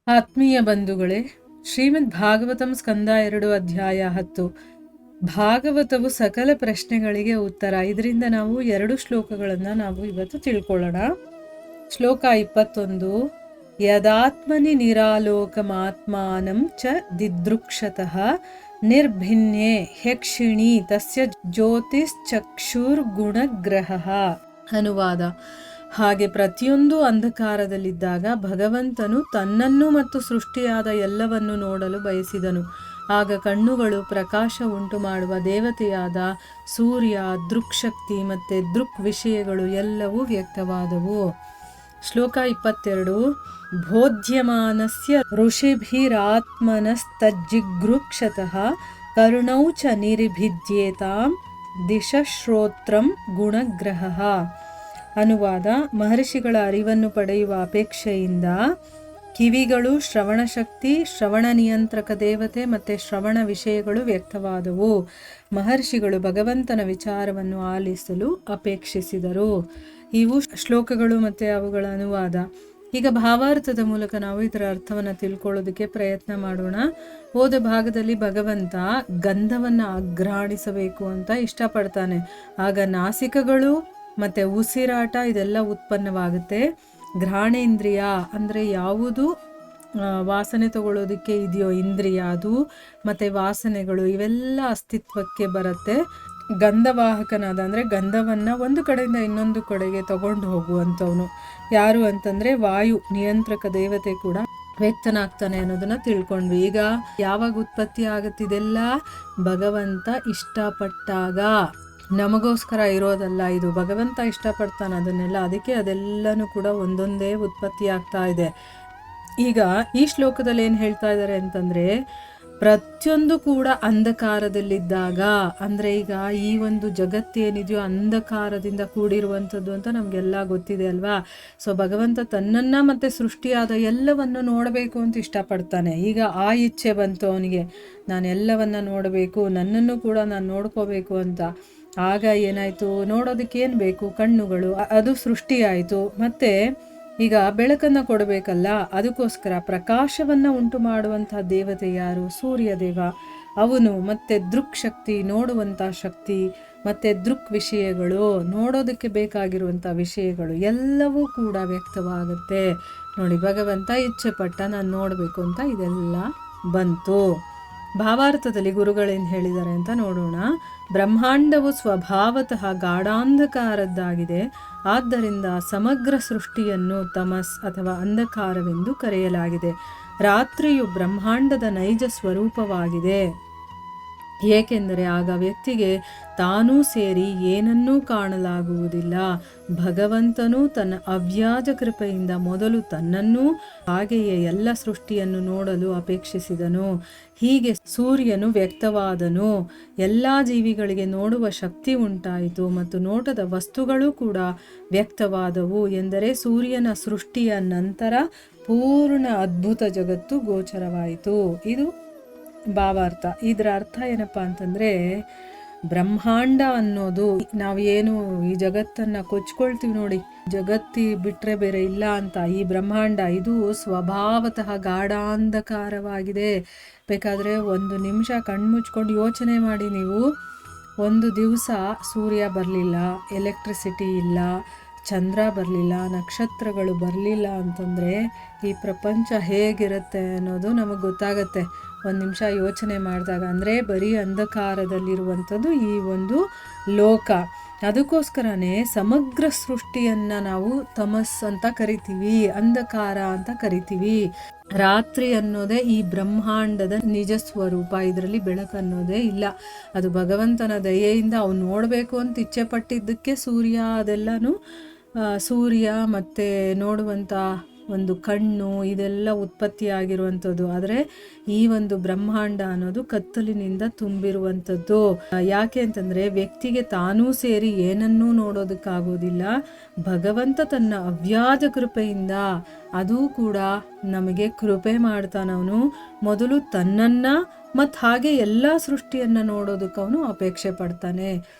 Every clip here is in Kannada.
ಆತ್ಮೀಯ ಬಂಧುಗಳೇ, ಶ್ರೀಮದ್ ಭಾಗವತಂ ಸ್ಕಂದ 2 ಅಧ್ಯಾಯ 10. ಭಾಗವತವು ಸಕಲ ಪ್ರಶ್ನೆಗಳಿಗೆ ಉತ್ತರ. ಇದರಿಂದ ನಾವು 2 ಶ್ಲೋಕಗಳನ್ನು ನಾವು ಇವತ್ತು ತಿಳ್ಕೊಳ್ಳೋಣ. ಶ್ಲೋಕ 21. ಯದಾತ್ಮನಿ ನಿರಾಲೋಕಮಾತ್ಮಾನಂ ಚ ದಿದೃಕ್ಷತಃ ನಿರ್ಭಿನ್ಯೇ ಹ್ಯಕ್ಷಿಣಿ ತಸ್ಯ ಜ್ಯೋತಿಶ್ಚಕ್ಷುರ್ಗುಣಗ್ರಹಃ. ಅನುವಾದ: ಹಾಗೆ ಪ್ರತಿಯೊಂದು ಅಂಧಕಾರದಲ್ಲಿದ್ದಾಗ ಭಗವಂತನು ತನ್ನನ್ನು ಮತ್ತು ಸೃಷ್ಟಿಯಾದ ಎಲ್ಲವನ್ನು ನೋಡಲು ಬಯಸಿದನು. ಆಗ ಕಣ್ಣುಗಳು ಪ್ರಕಾಶ ಉಂಟು ಮಾಡುವ ದೇವತೆಯಾದ ಸೂರ್ಯ, ದೃಕ್ಶಕ್ತಿ ಮತ್ತು ದೃಕ್ ವಿಷಯಗಳು ಎಲ್ಲವೂ ವ್ಯಕ್ತವಾದವು. ಶ್ಲೋಕ 22. ಬೋಧ್ಯಮಾನಸ್ಯ ಋಷಿಭಿರಾತ್ಮನಸ್ತಜ್ಜಿಗೃಕ್ಷತಃ ಕರುಣೌ ಚ ನಿರಿಭಿದ್ಯೇತಾಂ ದಿಶಶ್ರೋತ್ರಂ ಗುಣಗ್ರಹಃ. ಅನುವಾದ: ಮಹರ್ಷಿಗಳ ಅರಿವನ್ನು ಪಡೆಯುವ ಅಪೇಕ್ಷೆಯಿಂದ ಕಿವಿಗಳು, ಶ್ರವಣ ಶಕ್ತಿ, ಶ್ರವಣ ನಿಯಂತ್ರಕ ದೇವತೆ ಮತ್ತು ಶ್ರವಣ ವಿಷಯಗಳು ವ್ಯಕ್ತವಾದವು. ಮಹರ್ಷಿಗಳು ಭಗವಂತನ ವಿಚಾರವನ್ನು ಆಲಿಸಲು ಅಪೇಕ್ಷಿಸಿದರು. ಇವು ಶ್ಲೋಕಗಳು ಮತ್ತು ಅವುಗಳ ಅನುವಾದ. ಈಗ ಭಾವಾರ್ಥದ ಮೂಲಕ ನಾವು ಇದರ ಅರ್ಥವನ್ನು ತಿಳ್ಕೊಳ್ಳೋದಕ್ಕೆ ಪ್ರಯತ್ನ ಮಾಡೋಣ. ಹೋದ ಭಾಗದಲ್ಲಿ ಭಗವಂತ ಗಂಧವನ್ನು ಅಘ್ರಾಣಿಸಬೇಕು ಅಂತ ಇಷ್ಟಪಡ್ತಾನೆ. ಆಗ ನಾಸಿಕಗಳು ಮತ್ತು ಉಸಿರಾಟ ಇದೆಲ್ಲ ಉತ್ಪನ್ನವಾಗುತ್ತೆ. ಘ್ರಾಣೇಂದ್ರಿಯ ಅಂದರೆ ಯಾವುದು ವಾಸನೆ ತಗೊಳ್ಳೋದಕ್ಕೆ ಇದೆಯೋ ಇಂದ್ರಿಯ, ಅದು ಮತ್ತು ವಾಸನೆಗಳು ಇವೆಲ್ಲ ಅಸ್ತಿತ್ವಕ್ಕೆ ಬರುತ್ತೆ. ಗಂಧವಾಹಕನಾದ ಅಂದರೆ ಗಂಧವನ್ನು ಒಂದು ಕಡೆಯಿಂದ ಇನ್ನೊಂದು ಕಡೆಗೆ ತಗೊಂಡು ಹೋಗುವಂಥವನು ಯಾರು ಅಂತಂದರೆ ವಾಯು ನಿಯಂತ್ರಕ ದೇವತೆ ಕೂಡ ವ್ಯಕ್ತನಾಗ್ತಾನೆ ಅನ್ನೋದನ್ನ ತಿಳ್ಕೊಂಡ್ವಿ. ಈಗ ಯಾವಾಗ ಉತ್ಪತ್ತಿ ಆಗುತ್ತಿದೆಲ್ಲ ಭಗವಂತ ಇಷ್ಟಪಟ್ಟಾಗ, ನಮಗೋಸ್ಕರ ಇರೋದಲ್ಲ ಇದು. ಭಗವಂತ ಇಷ್ಟಪಡ್ತಾನೆ ಅದನ್ನೆಲ್ಲ, ಅದಕ್ಕೆ ಅದೆಲ್ಲನೂ ಕೂಡ ಒಂದೊಂದೇ ಉತ್ಪತ್ತಿ ಆಗ್ತಾ ಇದೆ. ಈಗ ಈ ಶ್ಲೋಕದಲ್ಲಿ ಏನು ಹೇಳ್ತಾ ಇದ್ದಾರೆ ಅಂತಂದರೆ, ಪ್ರತಿಯೊಂದು ಕೂಡ ಅಂಧಕಾರದಲ್ಲಿದ್ದಾಗ, ಅಂದರೆ ಈಗ ಈ ಒಂದು ಜಗತ್ತೇನಿದೆಯೋ ಅಂಧಕಾರದಿಂದ ಕೂಡಿರುವಂಥದ್ದು ಅಂತ ನಮಗೆಲ್ಲ ಗೊತ್ತಿದೆ ಅಲ್ವಾ. ಸೊ ಭಗವಂತ ತನ್ನನ್ನು ಮತ್ತು ಸೃಷ್ಟಿಯಾದ ಎಲ್ಲವನ್ನು ನೋಡಬೇಕು ಅಂತ ಇಷ್ಟಪಡ್ತಾನೆ. ಈಗ ಆ ಇಚ್ಛೆ ಬಂತು ಅವನಿಗೆ, ನಾನು ಎಲ್ಲವನ್ನು ನೋಡಬೇಕು, ನನ್ನನ್ನು ಕೂಡ ನಾನು ನೋಡ್ಕೋಬೇಕು ಅಂತ. ಆಗ ಏನಾಯಿತು, ನೋಡೋದಕ್ಕೇನು ಬೇಕು? ಕಣ್ಣುಗಳು. ಅದು ಸೃಷ್ಟಿಯಾಯಿತು. ಮತ್ತು ಈಗ ಬೆಳಕನ್ನು ಕೊಡಬೇಕಲ್ಲ, ಅದಕ್ಕೋಸ್ಕರ ಪ್ರಕಾಶವನ್ನು ಉಂಟು ಮಾಡುವಂಥ ದೇವತೆ ಯಾರು? ಸೂರ್ಯದೇವ. ಅವನು ಮತ್ತು ದೃಕ್ ಶಕ್ತಿ, ನೋಡುವಂಥ ಶಕ್ತಿ, ಮತ್ತು ದೃಕ್ ವಿಷಯಗಳು, ನೋಡೋದಕ್ಕೆ ಬೇಕಾಗಿರುವಂಥ ವಿಷಯಗಳು ಎಲ್ಲವೂ ಕೂಡ ವ್ಯಕ್ತವಾಗುತ್ತೆ. ನೋಡಿ, ಭಗವಂತ ಇಚ್ಛೆ ಪಟ್ಟ ನಾನು ನೋಡಬೇಕು ಅಂತ ಇದೆಲ್ಲ ಬಂತು. ಭಾವಾರ್ಥದಲ್ಲಿ ಗುರುಗಳೇನು ಹೇಳಿದ್ದಾರೆ ಅಂತ ನೋಡೋಣ. ಬ್ರಹ್ಮಾಂಡವು ಸ್ವಭಾವತಃ ಗಾಢಾಂಧಕಾರದ್ದಾಗಿದೆ. ಆದ್ದರಿಂದ ಸಮಗ್ರ ಸೃಷ್ಟಿಯನ್ನು ತಮಸ್ ಅಥವಾ ಅಂಧಕಾರವೆಂದು ಕರೆಯಲಾಗಿದೆ. ರಾತ್ರಿಯು ಬ್ರಹ್ಮಾಂಡದ ನೈಜ ಸ್ವರೂಪವಾಗಿದೆ. ಏಕೆಂದರೆ ಆಗ ವ್ಯಕ್ತಿಗೆ ತಾನೂ ಸೇರಿ ಏನನ್ನೂ ಕಾಣಲಾಗುವುದಿಲ್ಲ. ಭಗವಂತನು ತನ್ನ ಅವ್ಯಾಜ ಕೃಪೆಯಿಂದ ಮೊದಲು ತನ್ನನ್ನೂ ಹಾಗೆಯೇ ಎಲ್ಲ ಸೃಷ್ಟಿಯನ್ನು ನೋಡಲು ಅಪೇಕ್ಷಿಸಿದನು. ಹೀಗೆ ಸೂರ್ಯನು ವ್ಯಕ್ತವಾದನು. ಎಲ್ಲ ಜೀವಿಗಳಿಗೆ ನೋಡುವ ಶಕ್ತಿ ಉಂಟಾಯಿತು ಮತ್ತು ನೋಟದ ವಸ್ತುಗಳು ಕೂಡ ವ್ಯಕ್ತವಾದವು. ಎಂದರೆ ಸೂರ್ಯನ ಸೃಷ್ಟಿಯ ನಂತರ ಪೂರ್ಣ ಅದ್ಭುತ ಜಗತ್ತು ಗೋಚರವಾಯಿತು. ಇದು ಭಾವಾರ್ಥ. ಇದರ ಅರ್ಥ ಏನಪ್ಪ ಅಂತಂದರೆ, ಬ್ರಹ್ಮಾಂಡ ಅನ್ನೋದು ನಾವೇನು ಈ ಜಗತ್ತನ್ನು ಕೊಚ್ಕೊಳ್ತೀವಿ ನೋಡಿ, ಜಗತ್ತಿ ಬಿಟ್ಟರೆ ಬೇರೆ ಇಲ್ಲ ಅಂತ, ಈ ಬ್ರಹ್ಮಾಂಡ ಇದು ಸ್ವಭಾವತಃ ಗಾಢಾಂಧಕಾರವಾಗಿದೆ. ಬೇಕಾದರೆ ಒಂದು ನಿಮಿಷ ಕಣ್ಮುಚ್ಕೊಂಡು ಯೋಚನೆ ಮಾಡಿ ನೀವು. ಒಂದು ದಿವಸ ಸೂರ್ಯ ಬರಲಿಲ್ಲ, ಎಲೆಕ್ಟ್ರಿಸಿಟಿ ಇಲ್ಲ, ಚಂದ್ರ ಬರಲಿಲ್ಲ, ನಕ್ಷತ್ರಗಳು ಬರಲಿಲ್ಲ ಅಂತಂದರೆ ಈ ಪ್ರಪಂಚ ಹೇಗಿರುತ್ತೆ ಅನ್ನೋದು ನಮಗೆ ಗೊತ್ತಾಗತ್ತೆ ಒಂದು ನಿಮಿಷ ಯೋಚನೆ ಮಾಡಿದಾಗ. ಅಂದರೆ ಬರೀ ಅಂಧಕಾರದಲ್ಲಿರುವಂಥದ್ದು ಈ ಒಂದು ಲೋಕ. ಅದಕ್ಕೋಸ್ಕರನೇ ಸಮಗ್ರ ಸೃಷ್ಟಿಯನ್ನು ನಾವು ತಮಸ್ ಅಂತ ಕರಿತೀವಿ, ಅಂಧಕಾರ ಅಂತ ಕರಿತೀವಿ. ರಾತ್ರಿ ಅನ್ನೋದೇ ಈ ಬ್ರಹ್ಮಾಂಡದ ನಿಜ ಸ್ವರೂಪ. ಇದರಲ್ಲಿ ಬೆಳಕು ಅನ್ನೋದೇ ಇಲ್ಲ. ಅದು ಭಗವಂತನ ದಯೆಯಿಂದ ಅವನು ನೋಡಬೇಕು ಅಂತ ಇಚ್ಛೆ ಪಟ್ಟಿದ್ದಕ್ಕೆ ಸೂರ್ಯ ಅದೆಲ್ಲನೂ ಸೂರ್ಯ ಮತ್ತು ನೋಡುವಂಥ ಒಂದು ಕಣ್ಣು ಇದೆಲ್ಲ ಉತ್ಪತ್ತಿಯಾಗಿರುವಂಥದ್ದು. ಆದರೆ ಈ ಒಂದು ಬ್ರಹ್ಮಾಂಡ ಅನ್ನೋದು ಕತ್ತಲಿನಿಂದ ತುಂಬಿರುವಂಥದ್ದು. ಯಾಕೆ ಅಂತಂದರೆ ವ್ಯಕ್ತಿಗೆ ತಾನೂ ಸೇರಿ ಏನನ್ನೂ ನೋಡೋದಕ್ಕಾಗೋದಿಲ್ಲ. ಭಗವಂತ ತನ್ನ ಅವ್ಯಾಜ ಕೃಪೆಯಿಂದ ಅದೂ ಕೂಡ ನಮಗೆ ಕೃಪೆ ಮಾಡ್ತಾನವನು. ಮೊದಲು ತನ್ನನ್ನು ಮತ್ತು ಹಾಗೆ ಎಲ್ಲ ಸೃಷ್ಟಿಯನ್ನು ನೋಡೋದಕ್ಕೆ ಅವನು ಅಪೇಕ್ಷೆ ಪಡ್ತಾನೆ,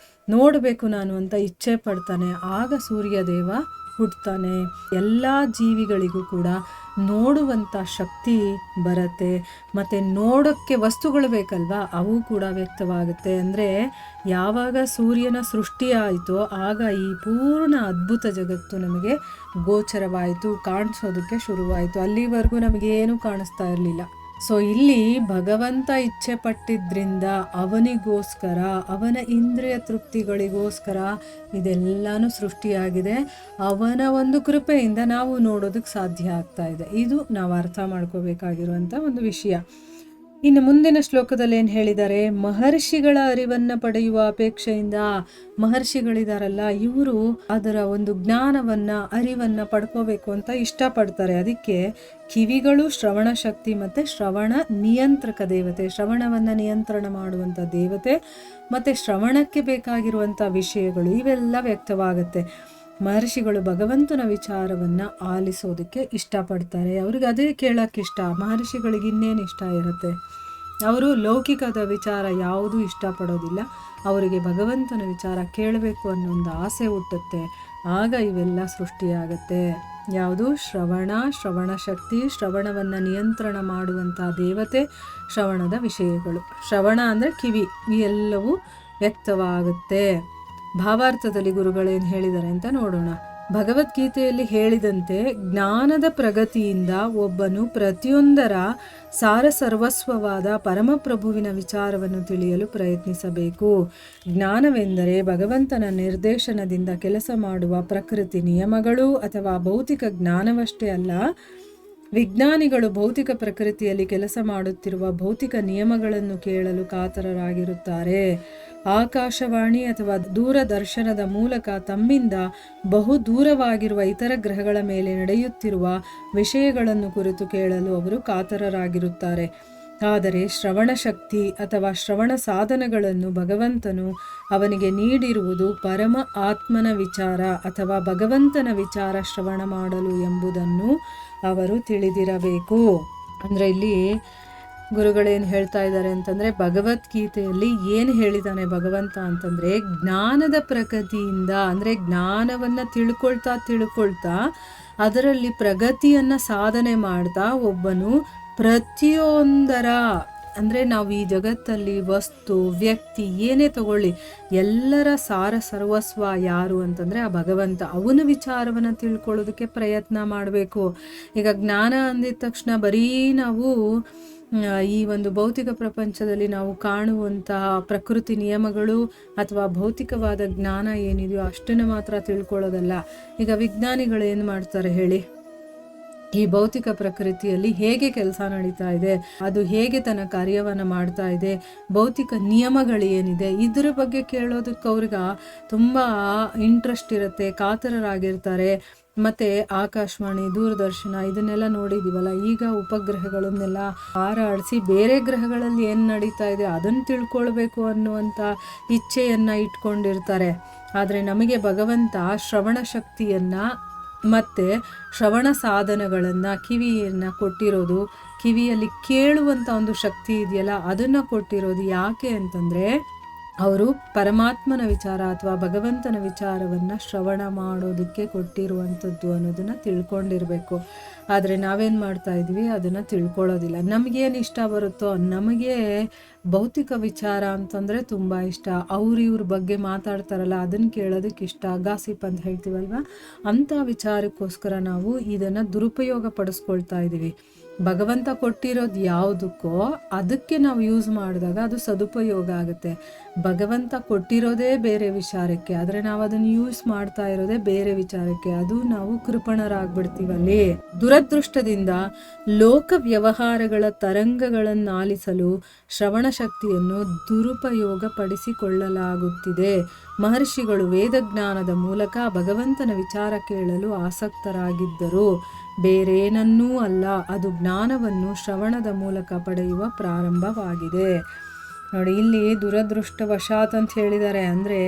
ನೋಡಬೇಕು ನಾನು ಅಂತ ಇಚ್ಛೆ ಪಡ್ತಾನೆ. ಆಗ ಸೂರ್ಯದೇವ ಹುಟ್ಟುತ್ತಾನೆ. ಎಲ್ಲ ಜೀವಿಗಳಿಗೂ ಕೂಡ ನೋಡುವಂಥ ಶಕ್ತಿ ಬರುತ್ತೆ. ಮತ್ತು ನೋಡೋಕ್ಕೆ ವಸ್ತುಗಳು ಬೇಕಲ್ವಾ, ಅವು ಕೂಡ ವ್ಯಕ್ತವಾಗುತ್ತೆ. ಅಂದರೆ ಯಾವಾಗ ಸೂರ್ಯನ ಸೃಷ್ಟಿ ಆಯಿತೋ ಆಗ ಈ ಪೂರ್ಣ ಅದ್ಭುತ ಜಗತ್ತು ನಮಗೆ ಗೋಚರವಾಯಿತು, ಕಾಣಿಸೋದಕ್ಕೆ ಶುರುವಾಯಿತು. ಅಲ್ಲಿವರೆಗೂ ನಮಗೇನು ಕಾಣಿಸ್ತಾ ಇರಲಿಲ್ಲ. ಸೊ ಇಲ್ಲಿ ಭಗವಂತ ಇಚ್ಛೆ ಪಟ್ಟಿದ್ರಿಂದ ಅವನಿಗೋಸ್ಕರ, ಅವನ ಇಂದ್ರಿಯ ತೃಪ್ತಿಗಳಿಗೋಸ್ಕರ ಇದೆಲ್ಲನೂ ಸೃಷ್ಟಿಯಾಗಿದೆ. ಅವನ ಒಂದು ಕೃಪೆಯಿಂದ ನಾವು ನೋಡೋದಕ್ಕೆ ಸಾಧ್ಯ ಆಗ್ತಾ ಇದೆ. ಇದು ನಾವು ಅರ್ಥ ಮಾಡ್ಕೋಬೇಕಾಗಿರುವಂಥ ಒಂದು ವಿಷಯ. ಇನ್ನು ಮುಂದಿನ ಶ್ಲೋಕದಲ್ಲಿ ಏನು ಹೇಳಿದ್ದಾರೆ, ಮಹರ್ಷಿಗಳ ಅರಿವನ್ನು ಪಡೆಯುವ ಅಪೇಕ್ಷೆಯಿಂದ, ಮಹರ್ಷಿಗಳಿದಾರಲ್ಲ ಇವರು ಅದರ ಒಂದು ಜ್ಞಾನವನ್ನು, ಅರಿವನ್ನು ಪಡ್ಕೋಬೇಕು ಅಂತ ಇಷ್ಟಪಡ್ತಾರೆ. ಅದಕ್ಕೆ ಕಿವಿಗಳು ಶ್ರವಣ ಶಕ್ತಿ ಮತ್ತು ಶ್ರವಣ ನಿಯಂತ್ರಕ ದೇವತೆ, ಶ್ರವಣವನ್ನು ನಿಯಂತ್ರಣ ಮಾಡುವಂಥ ದೇವತೆ ಮತ್ತು ಶ್ರವಣಕ್ಕೆ ಬೇಕಾಗಿರುವಂಥ ವಿಷಯಗಳು ಇವೆಲ್ಲ ವ್ಯಕ್ತವಾಗುತ್ತೆ. ಮಹರ್ಷಿಗಳು ಭಗವಂತನ ವಿಚಾರವನ್ನು ಆಲಿಸೋದಕ್ಕೆ ಇಷ್ಟಪಡ್ತಾರೆ. ಅವ್ರಿಗೆ ಅದೇ ಕೇಳೋಕ್ಕಿಷ್ಟ. ಮಹರ್ಷಿಗಳಿಗೆ ಇನ್ನೇನು ಇಷ್ಟ ಇರುತ್ತೆ? ಅವರು ಲೌಕಿಕದ ವಿಚಾರ ಯಾವುದೂ ಇಷ್ಟಪಡೋದಿಲ್ಲ. ಅವರಿಗೆ ಭಗವಂತನ ವಿಚಾರ ಕೇಳಬೇಕು ಅನ್ನೋ ಒಂದು ಆಸೆ ಹುಟ್ಟುತ್ತೆ. ಆಗ ಇವೆಲ್ಲ ಸೃಷ್ಟಿಯಾಗತ್ತೆ. ಯಾವುದು? ಶ್ರವಣ ಶಕ್ತಿ, ಶ್ರವಣವನ್ನು ನಿಯಂತ್ರಣ ಮಾಡುವಂಥ ದೇವತೆ, ಶ್ರವಣದ ವಿಷಯಗಳು. ಶ್ರವಣ ಅಂದರೆ ಕಿವಿ, ಈ ಎಲ್ಲವೂ ವ್ಯಕ್ತವಾಗುತ್ತೆ. ಭಾವಾರ್ಥದಲ್ಲಿ ಗುರುಗಳೇನು ಹೇಳಿದ್ದಾರೆ ಅಂತ ನೋಡೋಣ. ಭಗವದ್ಗೀತೆಯಲ್ಲಿ ಹೇಳಿದಂತೆ ಜ್ಞಾನದ ಪ್ರಗತಿಯಿಂದ ಒಬ್ಬನು ಪ್ರತಿಯೊಂದರ ಸಾರಸರ್ವಸ್ವವಾದ ಪರಮಪ್ರಭುವಿನ ವಿಚಾರವನ್ನು ತಿಳಿಯಲು ಪ್ರಯತ್ನಿಸಬೇಕು. ಜ್ಞಾನವೆಂದರೆ ಭಗವಂತನ ನಿರ್ದೇಶನದಿಂದ ಕೆಲಸ ಮಾಡುವ ಪ್ರಕೃತಿ ನಿಯಮಗಳು ಅಥವಾ ಭೌತಿಕ ಜ್ಞಾನವಷ್ಟೇ ಅಲ್ಲ. ವಿಜ್ಞಾನಿಗಳು ಭೌತಿಕ ಪ್ರಕೃತಿಯಲ್ಲಿ ಕೆಲಸ ಮಾಡುತ್ತಿರುವ ಭೌತಿಕ ನಿಯಮಗಳನ್ನು ಕೇಳಲು ಕಾತರರಾಗಿರುತ್ತಾರೆ. ಆಕಾಶವಾಣಿ ಅಥವಾ ದೂರದರ್ಶನದ ಮೂಲಕ ತಮ್ಮಿಂದ ಬಹು ದೂರವಾಗಿರುವ ಇತರ ಗ್ರಹಗಳ ಮೇಲೆ ನಡೆಯುತ್ತಿರುವ ವಿಷಯಗಳನ್ನು ಕುರಿತು ಕೇಳಲು ಅವರು ಕಾತರರಾಗಿರುತ್ತಾರೆ. ಆದರೆ ಶ್ರವಣ ಶಕ್ತಿ ಅಥವಾ ಶ್ರವಣ ಸಾಧನಗಳನ್ನು ಭಗವಂತನು ಅವನಿಗೆ ನೀಡಿರುವುದು ಪರಮ ಆತ್ಮನ ವಿಚಾರ ಅಥವಾ ಭಗವಂತನ ವಿಚಾರ ಶ್ರವಣ ಮಾಡಲು ಎಂಬುದನ್ನು ಅವರು ತಿಳಿದಿರಬೇಕು. ಅಂದರೆ ಇಲ್ಲಿ ಗುರುಗಳೇನು ಹೇಳ್ತಾ ಇದ್ದಾರೆ ಅಂತಂದರೆ, ಭಗವದ್ಗೀತೆಯಲ್ಲಿ ಏನು ಹೇಳಿದ್ದಾನೆ ಭಗವಂತ ಅಂತಂದರೆ, ಜ್ಞಾನದ ಪ್ರಗತಿಯಿಂದ, ಅಂದರೆ ಜ್ಞಾನವನ್ನು ತಿಳ್ಕೊಳ್ತಾ ಅದರಲ್ಲಿ ಪ್ರಗತಿಯನ್ನು ಸಾಧನೆ ಮಾಡ್ತಾ ಒಬ್ಬನು ಪ್ರತಿಯೊಂದರ, ಅಂದರೆ ನಾವು ಈ ಜಗತ್ತಲ್ಲಿ ವಸ್ತು, ವ್ಯಕ್ತಿ ಏನೇ ತಗೊಳ್ಳಿ, ಎಲ್ಲರ ಸಾರ ಸರ್ವಸ್ವ ಯಾರು ಅಂತಂದರೆ ಆ ಭಗವಂತ. ಅವನ ವಿಚಾರವನ್ನು ತಿಳ್ಕೊಳ್ಳೋದಕ್ಕೆ ಪ್ರಯತ್ನ ಮಾಡಬೇಕು. ಈಗ ಜ್ಞಾನ ಅಂದಿದ ತಕ್ಷಣ ಬರೀ ನಾವು ಈ ಒಂದು ಭೌತಿಕ ಪ್ರಪಂಚದಲ್ಲಿ ನಾವು ಕಾಣುವಂತಹ ಪ್ರಕೃತಿ ನಿಯಮಗಳು ಅಥವಾ ಭೌತಿಕವಾದ ಜ್ಞಾನ ಏನಿದೆಯೋ ಅಷ್ಟನ್ನು ಮಾತ್ರ ತಿಳ್ಕೊಳ್ಳೋದಲ್ಲ. ಈಗ ವಿಜ್ಞಾನಿಗಳು ಏನು ಮಾಡ್ತಾರೆ ಹೇಳಿ? ಈ ಭೌತಿಕ ಪ್ರಕೃತಿಯಲ್ಲಿ ಹೇಗೆ ಕೆಲಸ ನಡೀತಾ ಇದೆ, ಅದು ಹೇಗೆ ತನ್ನ ಕಾರ್ಯವನ್ನು ಮಾಡ್ತಾ ಇದೆ, ಭೌತಿಕ ನಿಯಮಗಳು ಏನಿದೆ, ಇದರ ಬಗ್ಗೆ ಕೇಳೋದಕ್ಕೆ ಅವ್ರಿಗೆ ತುಂಬ ಇಂಟ್ರೆಸ್ಟ್ ಇರುತ್ತೆ, ಕಾತರರಾಗಿರ್ತಾರೆ. ಮತ್ತು ಆಕಾಶವಾಣಿ, ದೂರದರ್ಶನ ಇದನ್ನೆಲ್ಲ ನೋಡಿದ್ದೀವಲ್ಲ, ಈಗ ಉಪಗ್ರಹಗಳನ್ನೆಲ್ಲ ಹಾರಾಡಿಸಿ ಬೇರೆ ಗ್ರಹಗಳಲ್ಲಿ ಏನು ನಡೀತಾ ಇದೆ ಅದನ್ನು ತಿಳ್ಕೊಳ್ಬೇಕು ಅನ್ನುವಂಥ ಇಚ್ಛೆಯನ್ನು ಇಟ್ಕೊಂಡಿರ್ತಾರೆ. ಆದರೆ ನಮಗೆ ಭಗವಂತ ಶ್ರವಣ ಶಕ್ತಿಯನ್ನು ಮತ್ತು ಶ್ರವಣ ಸಾಧನಗಳನ್ನು, ಕಿವಿಯನ್ನು ಕೊಟ್ಟಿರೋದು, ಕಿವಿಯಲ್ಲಿ ಕೇಳುವಂಥ ಒಂದು ಶಕ್ತಿ ಇದೆಯಲ್ಲ ಅದನ್ನು ಕೊಟ್ಟಿರೋದು ಯಾಕೆ ಅಂತಂದರೆ, ಅವರು ಪರಮಾತ್ಮನ ವಿಚಾರ ಅಥವಾ ಭಗವಂತನ ವಿಚಾರವನ್ನು ಶ್ರವಣ ಮಾಡೋದಕ್ಕೆ ಕೊಟ್ಟಿರುವಂಥದ್ದು ಅನ್ನೋದನ್ನು ತಿಳ್ಕೊಂಡಿರಬೇಕು. ಆದರೆ ನಾವೇನು ಮಾಡ್ತಾ ಇದ್ವಿ, ಅದನ್ನು ತಿಳ್ಕೊಳ್ಳೋದಿಲ್ಲ. ನಮಗೇನು ಇಷ್ಟ ಬರುತ್ತೋ, ನಮಗೆ ಭೌತಿಕ ವಿಚಾರ ಅಂತಂದರೆ ತುಂಬ ಇಷ್ಟ. ಇವ್ರ ಬಗ್ಗೆ ಮಾತಾಡ್ತಾರಲ್ಲ ಅದನ್ನು ಕೇಳೋದಕ್ಕೆ ಇಷ್ಟ, ಗಾಸಿಪ್ ಅಂತ ಹೇಳ್ತೀವಲ್ವ, ಅಂಥ ವಿಚಾರಕ್ಕೋಸ್ಕರ ನಾವು ಇದನ್ನು ದುರುಪಯೋಗ ಪಡಿಸ್ಕೊಳ್ತಾ ಇದ್ದೀವಿ. ಭಗವಂತ ಕೊಟ್ಟಿರೋದು ಯಾವುದಕ್ಕೋ ಅದಕ್ಕೆ ನಾವು ಯೂಸ್ ಮಾಡಿದಾಗ ಅದು ಸದುಪಯೋಗ ಆಗುತ್ತೆ. ಭಗವಂತ ಕೊಟ್ಟಿರೋದೇ ಬೇರೆ ವಿಚಾರಕ್ಕೆ, ಆದರೆ ನಾವು ಅದನ್ನು ಯೂಸ್ ಮಾಡ್ತಾ ಇರೋದೇ ಬೇರೆ ವಿಚಾರಕ್ಕೆ. ಅದು ನಾವು ಕೃಪಣರಾಗ್ಬಿಡ್ತೀವಲ್ಲಿ. ದುರದೃಷ್ಟದಿಂದ ಲೋಕ ವ್ಯವಹಾರಗಳ ತರಂಗಗಳನ್ನಾಲಿಸಲು ಶ್ರವಣ ಶಕ್ತಿಯನ್ನು ದುರುಪಯೋಗ ಪಡಿಸಿಕೊಳ್ಳಲಾಗುತ್ತಿದೆ. ಮಹರ್ಷಿಗಳು ವೇದಜ್ಞಾನದ ಮೂಲಕ ಭಗವಂತನ ವಿಚಾರ ಕೇಳಲು ಆಸಕ್ತರಾಗಿದ್ದರು. ಬೇರೇನನ್ನೂ ಅಲ್ಲ, ಅದು ಜ್ಞಾನವನ್ನು ಶ್ರವಣದ ಮೂಲಕ ಪಡೆಯುವ ಪ್ರಾರಂಭವಾಗಿದೆ. ನೋಡಿ, ಇಲ್ಲಿ ದುರದೃಷ್ಟವಶಾತ್ ಅಂತ ಹೇಳಿದ್ದಾರೆ. ಅಂದರೆ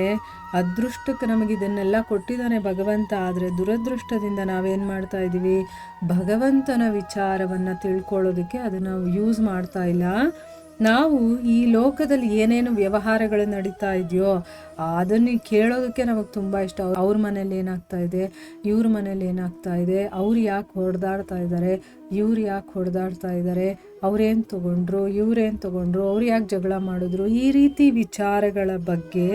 ಅದೃಷ್ಟಕ್ಕೆ ನಮಗೆ ಇದನ್ನೆಲ್ಲ ಕೊಟ್ಟಿದ್ದಾನೆ ಭಗವಂತ, ಆದರೆ ದುರದೃಷ್ಟದಿಂದ ನಾವೇನು ಮಾಡ್ತಾ ಇದ್ದೀವಿ, ಭಗವಂತನ ವಿಚಾರವನ್ನು ತಿಳ್ಕೊಳ್ಳೋದಕ್ಕೆ ಅದನ್ನು ಯೂಸ್ ಮಾಡ್ತಾ ಇಲ್ಲ. ನಾವು ಈ ಲೋಕದಲ್ಲಿ ಏನೇನು ವ್ಯವಹಾರಗಳು ನಡೀತಾ ಇದೆಯೋ ಅದನ್ನು ಕೇಳೋದಕ್ಕೆ ನಮಗೆ ತುಂಬ ಇಷ್ಟ. ಅವ್ರ ಮನೇಲಿ ಏನಾಗ್ತಾ ಇದೆ, ಇವ್ರ ಮನೇಲಿ ಏನಾಗ್ತಾ ಇದೆ, ಅವ್ರು ಯಾಕೆ ಹೊಡೆದಾಡ್ತಾ ಇದ್ದಾರೆ, ಇವ್ರು ಯಾಕೆ ಹೊಡೆದಾಡ್ತಾ ಇದ್ದಾರೆ, ಅವ್ರೇನು ತೊಗೊಂಡ್ರು, ಇವ್ರೇನು ತೊಗೊಂಡ್ರು, ಅವ್ರು ಯಾಕೆ ಜಗಳ ಮಾಡಿದ್ರು, ಈ ರೀತಿ ವಿಚಾರಗಳ ಬಗ್ಗೆ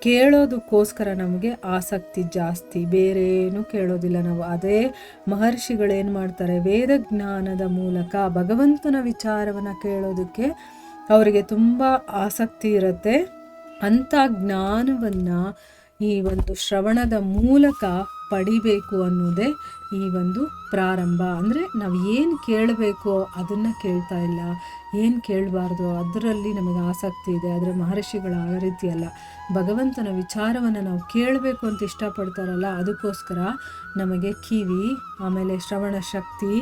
ಕೇಳೋದಕ್ಕೋಸ್ಕರ ನಮಗೆ ಆಸಕ್ತಿ ಜಾಸ್ತಿ. ಬೇರೆ ಏನೂ ಕೇಳೋದಿಲ್ಲ ನಾವು. ಅದೇ ಮಹರ್ಷಿಗಳೇನು ಮಾಡ್ತಾರೆ, ವೇದ ಜ್ಞಾನದ ಮೂಲಕ ಭಗವಂತನ ವಿಚಾರವನ್ನು ಕೇಳೋದಕ್ಕೆ ಅವರಿಗೆ ತುಂಬ ಆಸಕ್ತಿ ಇರುತ್ತೆ. ಅಂಥ ಜ್ಞಾನವನ್ನು ಈ ಒಂದು ಶ್ರವಣದ ಮೂಲಕ ಪಡಿಬೇಕು ಅನ್ನೋದೇ ಈ ಒಂದು ಪ್ರಾರಂಭ. ಅಂದರೆ ನಾವು ಏನು ಕೇಳಬೇಕೋ ಅದನ್ನು ಕೇಳ್ತಾ ಇಲ್ಲ, ಏನು ಕೇಳಬಾರ್ದು ಅದರಲ್ಲಿ ನಮಗೆ ಆಸಕ್ತಿ ಇದೆ. ಆದರೆ ಮಹರ್ಷಿಗಳ ಆ ರೀತಿ ಅಲ್ಲ. ಭಗವಂತನ ವಿಚಾರವನ್ನು ನಾವು ಕೇಳಬೇಕು ಅಂತ ಇಷ್ಟಪಡ್ತಾರಲ್ಲ, ಅದಕ್ಕೋಸ್ಕರ ನಮಗೆ ಕಿವಿ, ಆಮೇಲೆ ಶ್ರವಣ ಶಕ್ತಿ,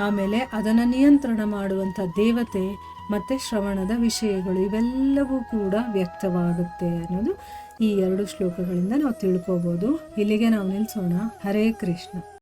ಆಮೇಲೆ ಅದನ್ನು ನಿಯಂತ್ರಣ ಮಾಡುವಂಥ ದೇವತೆ ಮತ್ತು ಶ್ರವಣದ ವಿಷಯಗಳು ಇವೆಲ್ಲವೂ ಕೂಡ ವ್ಯಕ್ತವಾಗುತ್ತೆ ಅನ್ನೋದು ಈ 2 ಶ್ಲೋಕಗಳಿಂದ ನಾವು ತಿಳ್ಕೊಬೋದು. ಇಲ್ಲಿಗೆ ನಾವು ನಿಲ್ಲಿಸೋಣ. ಹರೇ ಕೃಷ್ಣ.